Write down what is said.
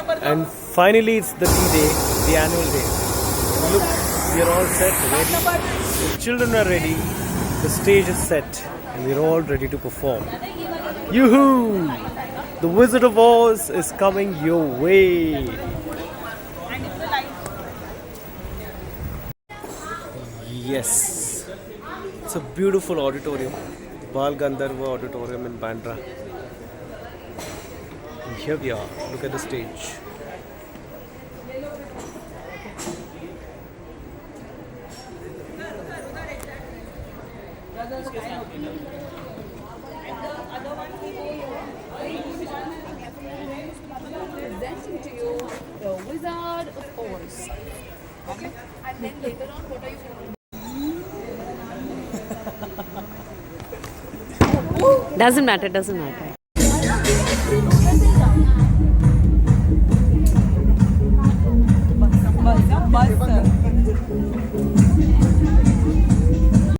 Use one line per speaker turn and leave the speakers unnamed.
And finally, it's the D-Day, the annual day. Look, we are all set, ready. The children are ready. The stage is set, and we're all ready to perform. Yoo-hoo! The Wizard of Oz is coming your way. Yes, it's a beautiful auditorium, Bal Gandharva Auditorium in Bandra. And here we are. Look at the stage.
Presenting to you the Wizard of Oz. Okay? And then later on, what are you going to do?
Doesn't matter, doesn't matter.
Buzzer.